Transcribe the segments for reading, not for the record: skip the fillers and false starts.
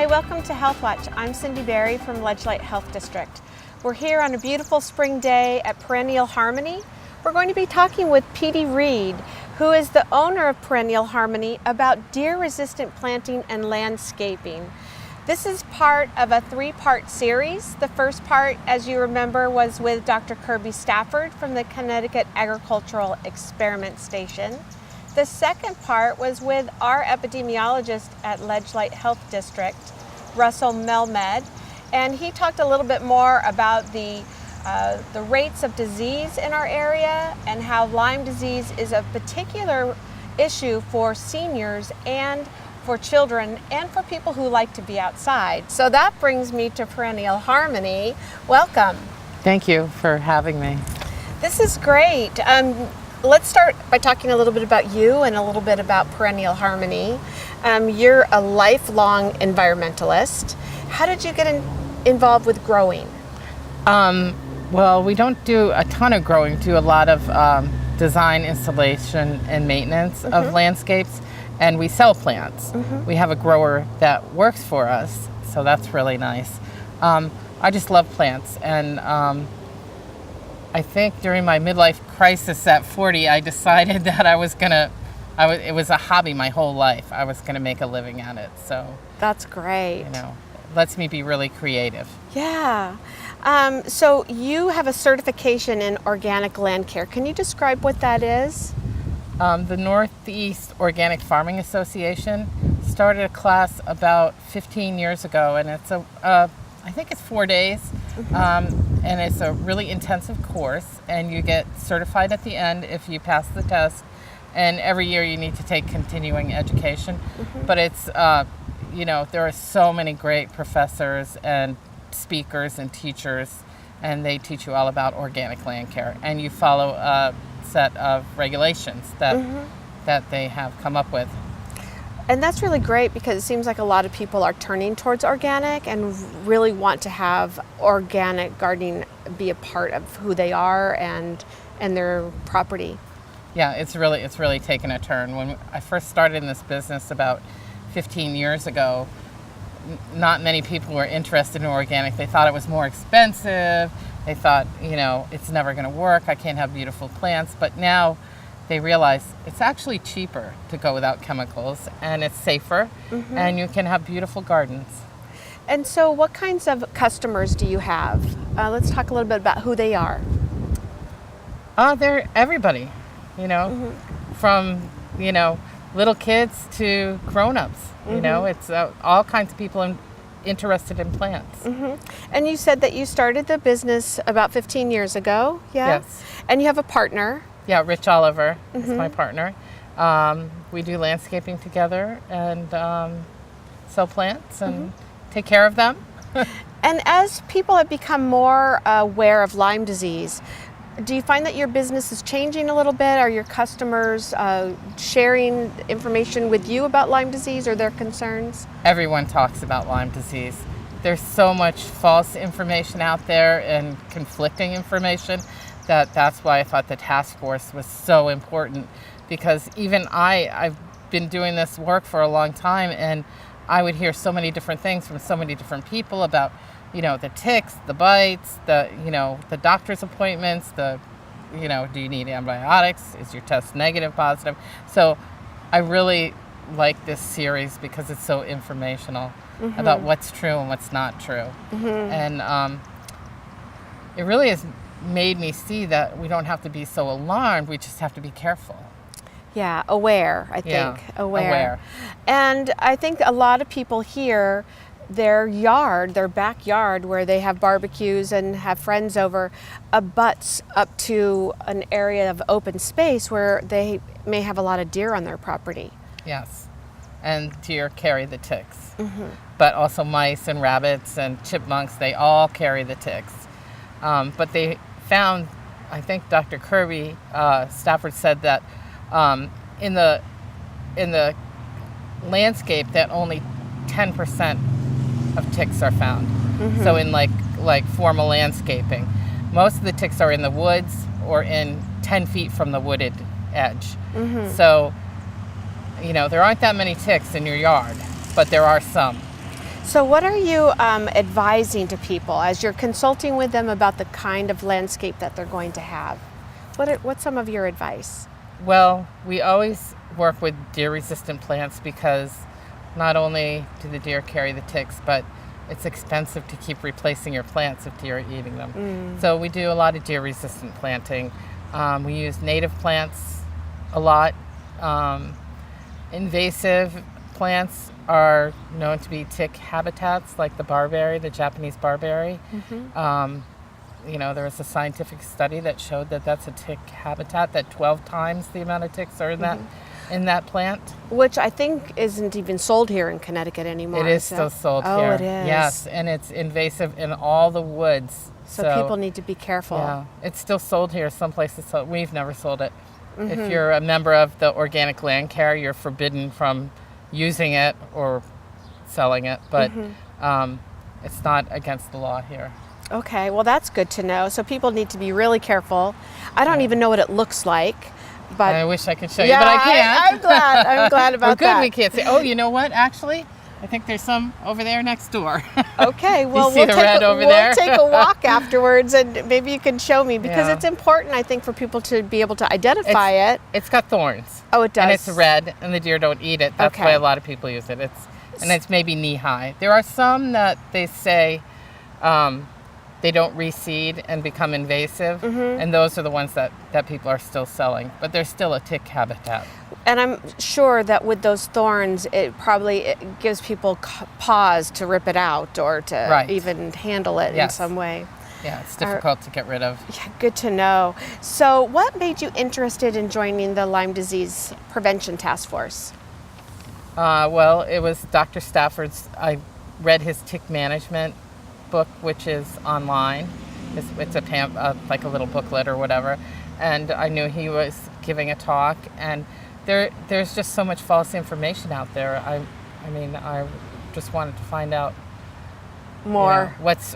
Welcome to Healthwatch. I'm Cindy Berry from Ledgelight Health District. We're here on a beautiful spring day at Perennial Harmony. We're going to be talking with Petie Reed, who is the owner of Perennial Harmony, about deer-resistant planting and landscaping. This is part of a three-part series. The first part, as you remember, was with Dr. Kirby Stafford from the Connecticut Agricultural Experiment Station. The second part was with our epidemiologist at Ledgelight Health District, Russell Melmed, and he talked a little bit more about the rates of disease in our area and how Lyme disease is a particular issue for seniors and for children and for people who like to be outside. So that brings me to Perennial Harmony. Welcome. Thank you for having me. This is great. Let's start by talking a little bit about you and a little bit about Perennial Harmony. You're a lifelong environmentalist. How did you get involved with growing? Well, we don't do a ton of growing, do a lot of design, installation, and maintenance of landscapes, and we sell plants. We have a grower that works for us, so that's really nice. I just love plants, and I think during my midlife crisis at 40, I decided that it was a hobby my whole life. I was gonna make a living at it, so. That's great. Lets me be really creative. Yeah. So you have a certification in organic land care. Can you describe what that is? The Northeast Organic Farming Association started a class about 15 years ago, and it's I think it's 4 days, and it's a really intensive course, and you get certified at the end if you pass the test, and every year you need to take continuing education. But it's, there are so many great professors and speakers and teachers, and they teach you all about organic land care, and you follow a set of regulations that they have come up with. And that's really great because it seems like a lot of people are turning towards organic and really want to have organic gardening be a part of who they are and their property. Yeah, it's really taken a turn. When I first started in this business about 15 years ago, not many people were interested in organic. They thought it was more expensive. They thought, it's never going to work. I can't have beautiful plants. But now they realize it's actually cheaper to go without chemicals, and it's safer, and you can have beautiful gardens. And so what kinds of customers do you have? Let's talk a little bit about who they are. They're everybody, from, little kids to grown-ups. It's all kinds of people interested in plants. And you said that you started the business about 15 years ago, yeah? Yes. And you have a partner. Yeah, Rich Oliver is my partner. We do landscaping together and sell plants and take care of them. And as people have become more aware of Lyme disease, do you find that your business is changing a little bit? Are your customers sharing information with you about Lyme disease or their concerns? Everyone talks about Lyme disease. There's so much false information out there and conflicting information that's why I thought the task force was so important, because even I've been doing this work for a long time, and I would hear so many different things from so many different people about the ticks, the bites, the doctor's appointments, do you need antibiotics? Is your test negative, positive? So I really like this series because it's so informational about what's true and what's not true. And it really has made me see that we don't have to be so alarmed. We just have to be careful. Yeah, aware, I think. Yeah, aware. And I think a lot of people here, their backyard where they have barbecues and have friends over, abuts up to an area of open space where they may have a lot of deer on their property. Yes, and deer carry the ticks. But also mice and rabbits and chipmunks, they all carry the ticks. But they found, I think Dr. Kirby Stafford said that in the landscape that only 10% of ticks are found. So in like formal landscaping, most of the ticks are in the woods or in 10 feet from the wooded edge. So there aren't that many ticks in your yard, but there are some. So what are you advising to people as you're consulting with them about the kind of landscape that they're going to have? What's some of your advice? Well, we always work with deer-resistant plants because not only do the deer carry the ticks, but it's expensive to keep replacing your plants if deer are eating them. So we do a lot of deer-resistant planting. We use native plants a lot. Invasive plants are known to be tick habitats, like the barberry, the Japanese barberry. There was a scientific study that showed that that's a tick habitat, that 12 times the amount of ticks are in that plant. Which I think isn't even sold here in Connecticut anymore. It is still sold here. Oh, it is. Yes, and it's invasive in all the woods. So people need to be careful. Yeah, it's still sold here. Some places sold. We've never sold it. If you're a member of the Organic Land Care, you're forbidden from using it or selling it, but it's not against the law here. Okay, well that's good to know. So people need to be really careful. I don't even know what it looks like, but I wish I could show you, but I can't. I'm glad about We're good, that. we can't say. Oh, you know what? Actually, I think there's some over there next door. Okay, well you see the red over there? We'll take a walk afterwards, and maybe you can show me because it's important, I think, for people to be able to identify it. It's got thorns. Oh, it does. And it's red, and the deer don't eat it. That's why a lot of people use it. It's maybe knee high. There are some that they say they don't reseed and become invasive, and those are the ones that people are still selling. But they're still a tick habitat. And I'm sure that with those thorns, it gives people pause to rip it out or to even handle it in some way. Yeah, it's difficult to get rid of. Yeah, good to know. So what made you interested in joining the Lyme Disease Prevention Task Force? Well, it was Dr. Stafford's. I read his tick management book, which is online. It's like a little booklet or whatever. And I knew he was giving a talk, and there's just so much false information out there. I just wanted to find out more what's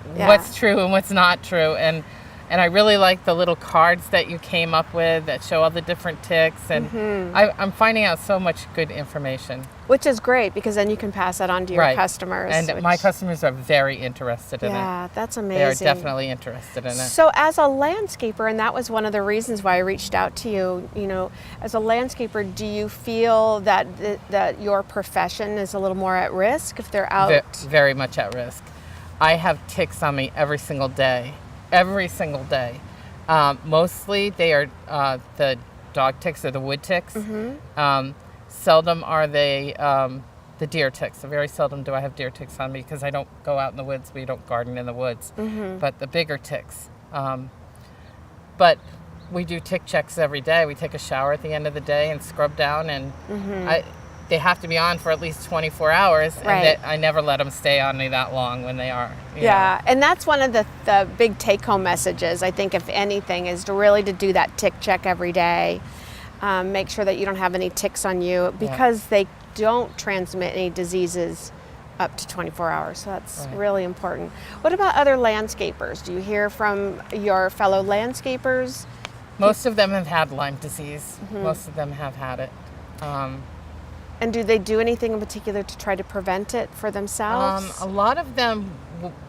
true and what's not true, and I really like the little cards that you came up with that show all the different ticks, and I'm finding out so much good information, which is great because then you can pass that on to your customers. And my customers are very interested in it. Yeah, that's amazing. They are definitely interested in it. So as a landscaper, and that was one of the reasons why I reached out to you, as a landscaper, do you feel that that your profession is a little more at risk if they're out? Very much at risk. I have ticks on me every single day. Every single day. Mostly they are the dog ticks or the wood ticks. Seldom are they the deer ticks. So very seldom do I have deer ticks on me because I don't go out in the woods. We don't garden in the woods. But the bigger ticks. But we do tick checks every day. We take a shower at the end of the day and scrub down, and they have to be on for at least 24 hours, and I never let them stay on me that long when they are. Yeah, and that's one of the big take-home messages, I think, if anything, is to do that tick check every day. Make sure that you don't have any ticks on you because they don't transmit any diseases up to 24 hours, so that's really important. What about other landscapers? Do you hear from your fellow landscapers? Most of them have had Lyme disease. Most of them have had it. And do they do anything in particular to try to prevent it for themselves? A lot of them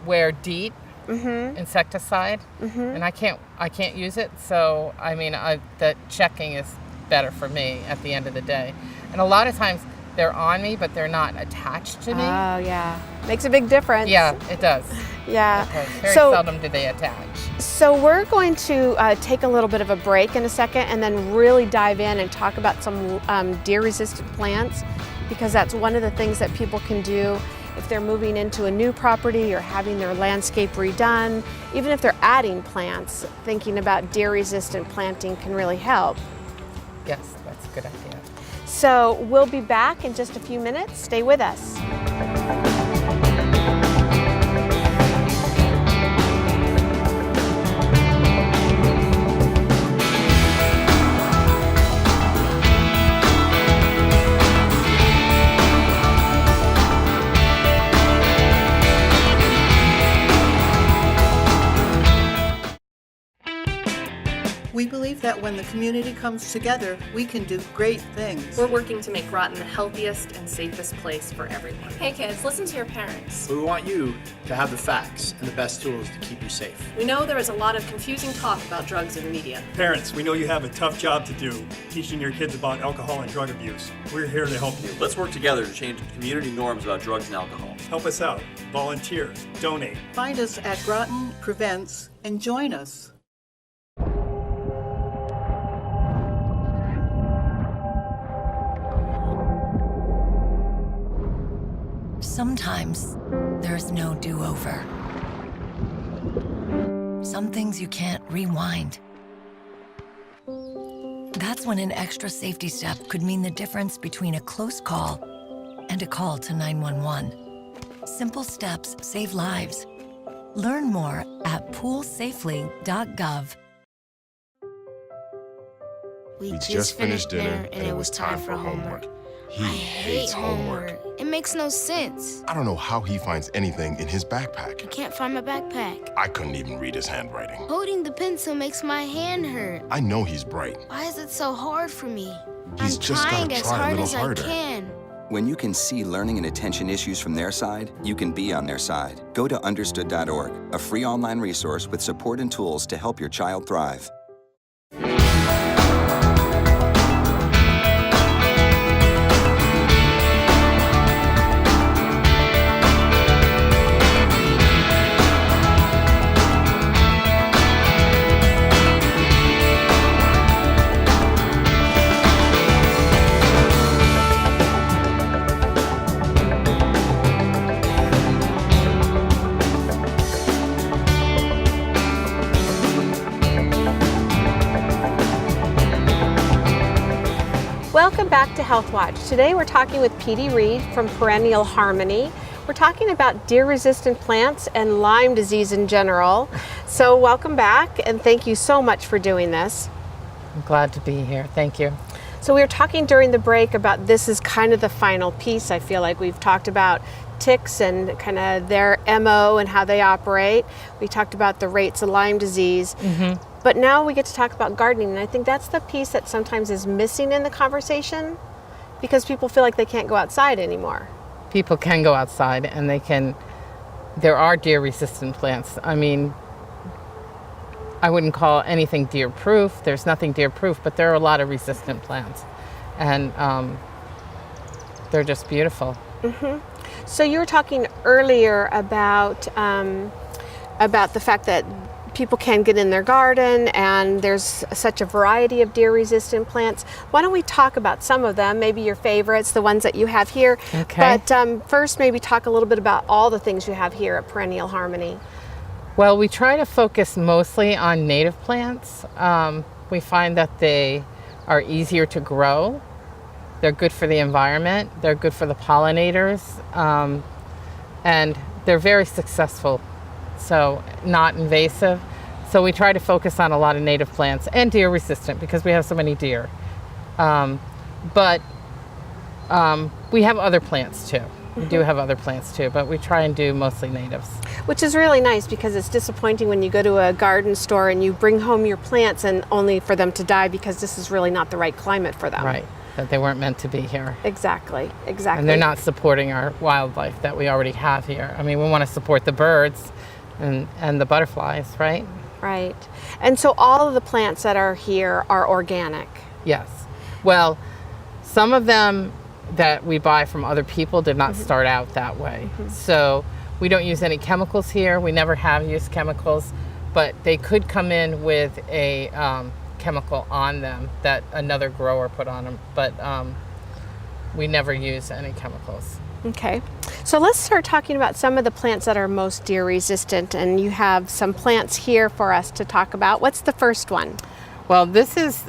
wear DEET insecticide, and I can't use it. So I mean, the checking is better for me at the end of the day. And a lot of times they're on me, but they're not attached to me. Oh yeah, makes a big difference. Yeah, it does. Yeah. Very seldom do they attach. So we're going to take a little bit of a break in a second and then really dive in and talk about some deer-resistant plants, because that's one of the things that people can do if they're moving into a new property or having their landscape redone. Even if they're adding plants, thinking about deer-resistant planting can really help. Yes, that's a good idea. So we'll be back in just a few minutes. Stay with us. We believe that when the community comes together, we can do great things. We're working to make Groton the healthiest and safest place for everyone. Hey kids, listen to your parents. We want you to have the facts and the best tools to keep you safe. We know there is a lot of confusing talk about drugs in the media. Parents, we know you have a tough job to do, teaching your kids about alcohol and drug abuse. We're here to help you. Let's work together to change community norms about drugs and alcohol. Help us out. Volunteer. Donate. Find us at Groton Prevents and join us. Sometimes there's no do-over. Some things you can't rewind. That's when an extra safety step could mean the difference between a close call and a call to 911. Simple steps save lives. Learn more at poolsafely.gov. We just finished dinner and it was time for homework. He hates homework. It makes no sense. I don't know how he finds anything in his I backpack. can't find my backpack. I couldn't even read his handwriting. Holding the pencil makes my hand hurt. I know he's bright. Why is it so hard for me? He's I'm just gotta trying as try a hard little as harder. I can. When you can see learning and attention issues from their side, you can be on their side. Go to understood.org, a free online resource with support and tools to help your child thrive. Welcome back to Healthwatch. Today we're talking with Petie Reed from Perennial Harmony. We're talking about deer-resistant plants and Lyme disease in general. So welcome back and thank you so much for doing this. I'm glad to be here. Thank you. So we were talking during the break about this is kind of the final piece. I feel like we've talked about ticks and kind of their MO and how they operate. We talked about the rates of Lyme disease. But now we get to talk about gardening, and I think that's the piece that sometimes is missing in the conversation because people feel like they can't go outside anymore. People can go outside and there are deer-resistant plants. I mean, I wouldn't call anything deer-proof. There's nothing deer-proof, but there are a lot of resistant plants, and they're just beautiful. So you were talking earlier about the fact that people can get in their garden and there's such a variety of deer-resistant plants. Why don't we talk about some of them, maybe your favorites, the ones that you have here. Okay. But first maybe talk a little bit about all the things you have here at Perennial Harmony. Well, we try to focus mostly on native plants. We find that they are easier to grow. They're good for the environment. They're good for the pollinators. And they're very successful. So not invasive. So we try to focus on a lot of native plants and deer resistant because we have so many deer. But we have other plants too. We do have other plants too, but we try and do mostly natives. Which is really nice because it's disappointing when you go to a garden store and you bring home your plants and only for them to die because this is really not the right climate for them. Right. that they weren't meant to be here. Exactly, exactly. And they're not supporting our wildlife that we already have here. I mean, we want to support the birds and the butterflies, right? Right. And so all of the plants that are here are organic. Yes. Well, some of them that we buy from other people did not start out that way. So we don't use any chemicals here. We never have used chemicals, but they could come in with a chemical on them that another grower put on them, but we never use any chemicals. Okay. So let's start talking about some of the plants that are most deer resistant, and you have some plants here for us to talk about. What's the first one? Well, this is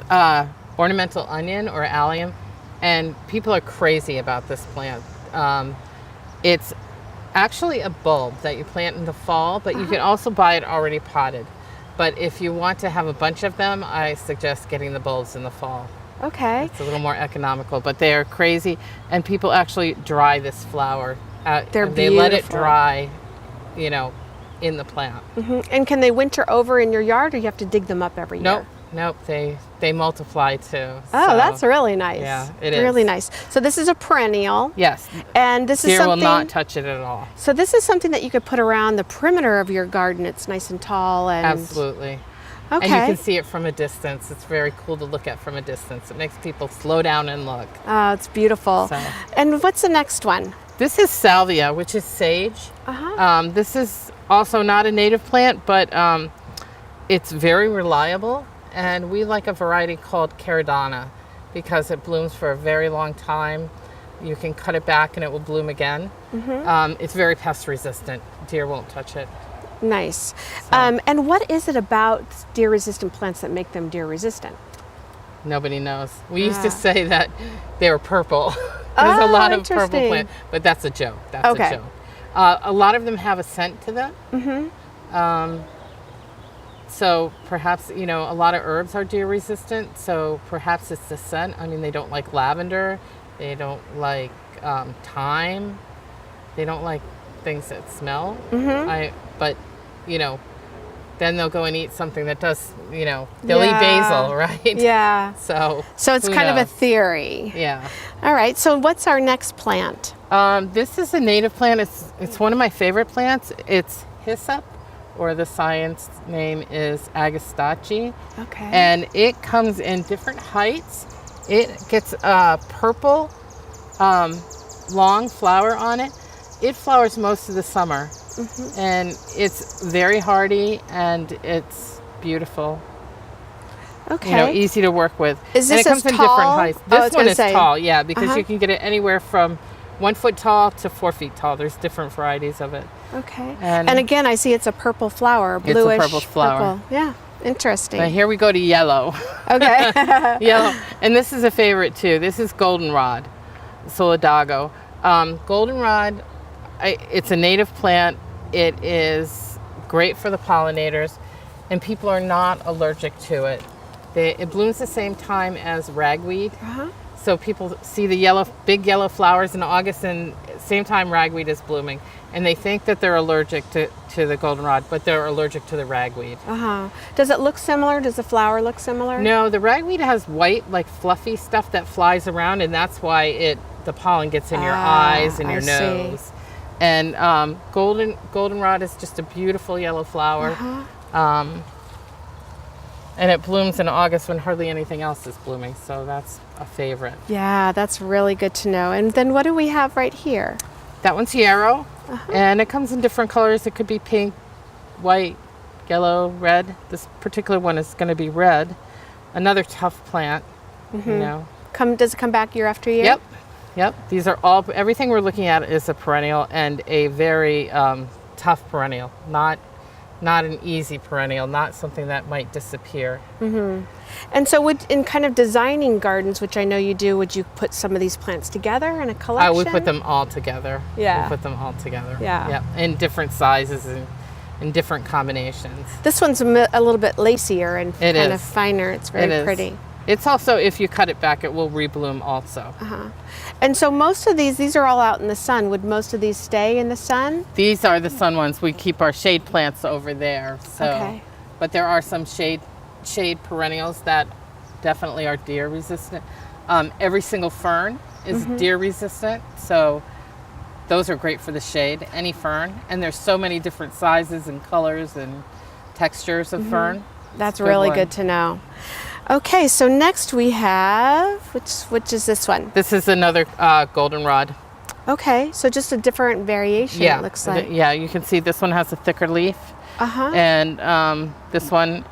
ornamental onion or allium, and people are crazy about this plant. It's actually a bulb that you plant in the fall, but you can also buy it already potted. But if you want to have a bunch of them, I suggest getting the bulbs in the fall. Okay. It's a little more economical, but they are crazy, and people actually dry this flower. They let it dry, you know, in the plant. And can they winter over in your yard, or you have to dig them up every year? Nope. They multiply too. Oh, that's really nice. Yeah, it is. Really nice. So this is a perennial. Yes. And this is Deer something. will not touch it at all. So this is something that you could put around the perimeter of your garden. It's nice and tall and. Absolutely. Okay. And you can see it from a distance. It's very cool to look at from a distance. It makes people slow down and look. Oh, it's beautiful. So. And what's the next one? This is salvia, which is sage. This is also not a native plant, but it's very reliable. And we like a variety called caradonna because it blooms for a very long time. You can cut it back and it will bloom again. It's very pest resistant. Deer won't touch it. Nice. So. And what is it about deer resistant plants that make them deer resistant? Nobody knows. We used to say that they were purple. There's a lot of purple plants, but that's a joke. That's a joke. A lot of them have a scent to them. So perhaps, you know, a lot of herbs are deer resistant. So perhaps it's the scent. I mean, they don't like lavender. They don't like thyme. They don't like things that smell. But, you know, then they'll go and eat something that does, you know, they'll eat basil, right? Yeah. So it's kind of a theory. Yeah. All right. So what's our next plant? This is a native plant. It's one of my favorite plants. It's Hyssop, or the science name is Agastache. Okay. And it comes in different heights. It gets a purple, long flower on it. It flowers most of the summer. And it's very hardy and it's beautiful. Okay. You know, easy to work with. Is this and it comes in different heights. This one is tall, yeah, because you can get it anywhere from 1 foot tall to 4 feet tall. There's different varieties of it. Okay. And again, I see it's a purple flower, bluish. It's a purple flower. Purple. Yeah, interesting. Now here we go to yellow. Okay. Yellow. And this is a favorite too. This is goldenrod, solidago. Goldenrod, it's a native plant. It is great for the pollinators, and people are not allergic to it. It blooms the same time as ragweed. So people see the big yellow flowers in August, and same time ragweed is blooming, and they think that they're allergic to the goldenrod, but they're allergic to the ragweed. Does it look similar? Does the flower look similar? No, the ragweed has white, like fluffy stuff that flies around, and that's why the pollen gets in your eyes and your nose. See. And goldenrod is just a beautiful yellow flower. And it blooms in August when hardly anything else is blooming, so that's a favorite. Yeah, that's really good to know. And then what do we have right here? That one's yarrow, and it comes in different colors. It could be pink, white, yellow, red. This particular one is going to be red. Another tough plant, you know. Does it come back year after year? Yep. These are everything we're looking at is a perennial, and a very tough perennial. Not an easy perennial, not something that might disappear. And so in kind of designing gardens, which I know you do, would you put some of these plants together in a collection? I would put them all together. Yeah. We put them all together. Yeah. Yep. In different sizes and in different combinations. This one's a little bit lacier and kind of finer. It's very pretty. It's also, if you cut it back, it will rebloom also. And so most of these are all out in the sun. Would most of these stay in the sun? These are the sun ones. We keep our shade plants over there. So, but there are some shade perennials that definitely are deer resistant. Every single fern is deer resistant, so those are great for the shade, any fern. And there's so many different sizes and colors and textures of fern. That's really good to know. Okay, so next we have, which is this one? This is another goldenrod. Okay, so just a different variation, it looks like. Yeah, you can see this one has a thicker leaf. And this one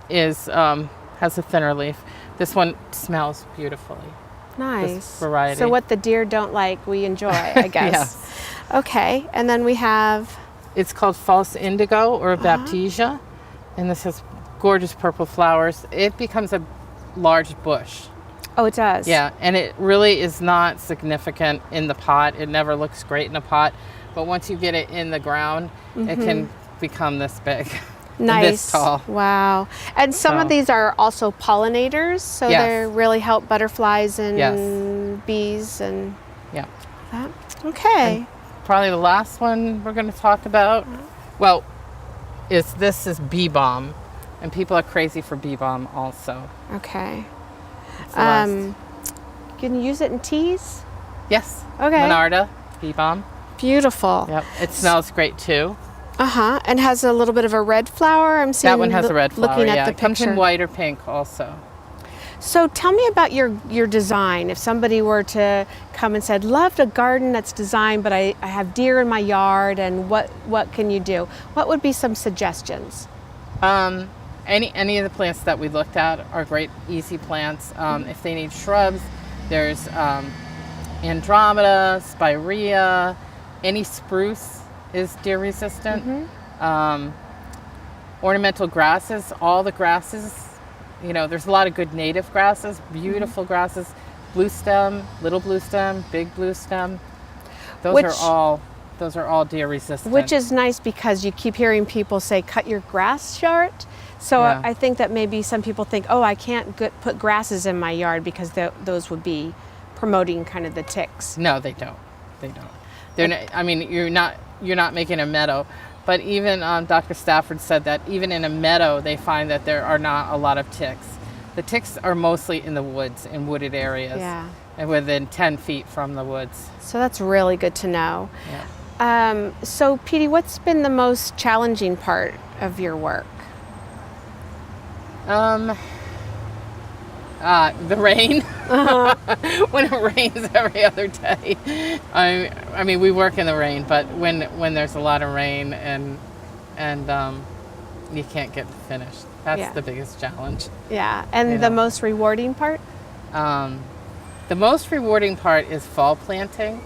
is has a thinner leaf. This one smells beautifully. Nice. This variety. So what the deer don't like, we enjoy, I guess. Yes. Okay, and then we have... It's called false indigo or Baptisia, and this has gorgeous purple flowers. It becomes a large bush. Oh, it does? Yeah, and it really is not significant in the pot. It never looks great in a pot, but once you get it in the ground, it can become this big. Nice. This tall. Wow. And some of these are also pollinators, so they really help butterflies and bees and that. Okay. And probably the last one we're going to talk about, well, this is bee balm, and people are crazy for bee balm also. Okay. Can you use it in teas? Yes. Okay. Monarda bee balm. Beautiful. Yep. It smells great too. And has a little bit of a red flower. I'm seeing that one has a red flower. Looking at the it comes picture. in white or pink also. So tell me about your design. If somebody were to come and said, loved a garden that's designed, but I have deer in my yard, and what can you do? What would be some suggestions? Any of the plants that we looked at are great, easy plants. If they need shrubs, there's Andromeda, Spirea, any spruce is deer resistant. Ornamental grasses, all the grasses, there's a lot of good native grasses, beautiful grasses, blue stem, little blue stem, big blue stem. Those are all deer resistant. Which is nice because you keep hearing people say, cut your grass short. So I think that maybe some people think, oh, I can't put grasses in my yard because those would be promoting kind of the ticks. No, they don't. They're not, I mean, you're not making a meadow, but even Dr. Stafford said that even in a meadow, they find that there are not a lot of ticks. The ticks are mostly in the woods, in wooded areas, and within 10 feet from the woods. So that's really good to know. Yeah. So, Petie, what's been the most challenging part of your work? The rain. When it rains every other day. I mean, we work in the rain, but when there's a lot of rain and you can't get finished, that's the biggest challenge. Yeah, and the most rewarding part? The most rewarding part is fall planting,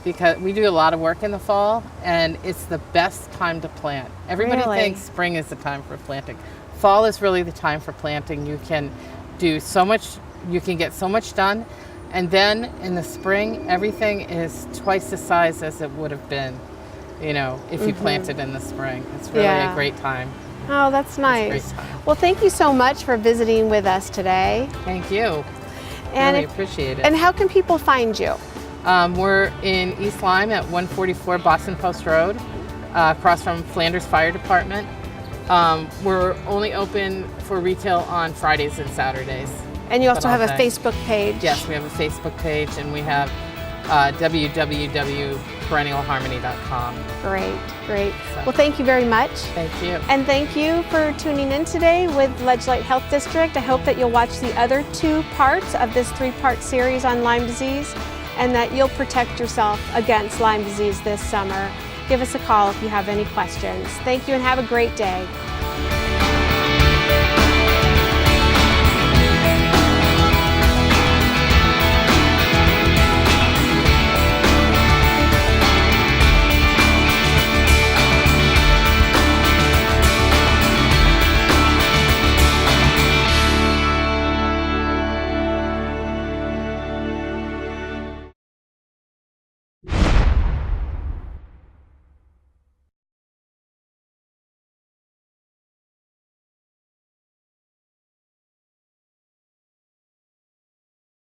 because we do a lot of work in the fall, and it's the best time to plant. Everybody thinks spring is the time for planting. Fall is really the time for planting. You can do so much, you can get so much done, and then in the spring everything is twice the size as it would have been, if you planted in the spring. It's really a great time. Oh, that's nice. It's a great time. Well, thank you so much for visiting with us today. Thank you. And really appreciate it. And how can people find you? We're in East Lyme at 144 Boston Post Road, across from Flanders Fire Department. We're only open for retail on Fridays and Saturdays. And you also have a Facebook page? Yes, we have a Facebook page, and we have www.perennialharmony.com. Great. Well, thank you very much. Thank you. And thank you for tuning in today with Ledgelight Health District. I hope that you'll watch the other 2 parts of this 3-part series on Lyme disease, and that you'll protect yourself against Lyme disease this summer. Give us a call if you have any questions. Thank you and have a great day.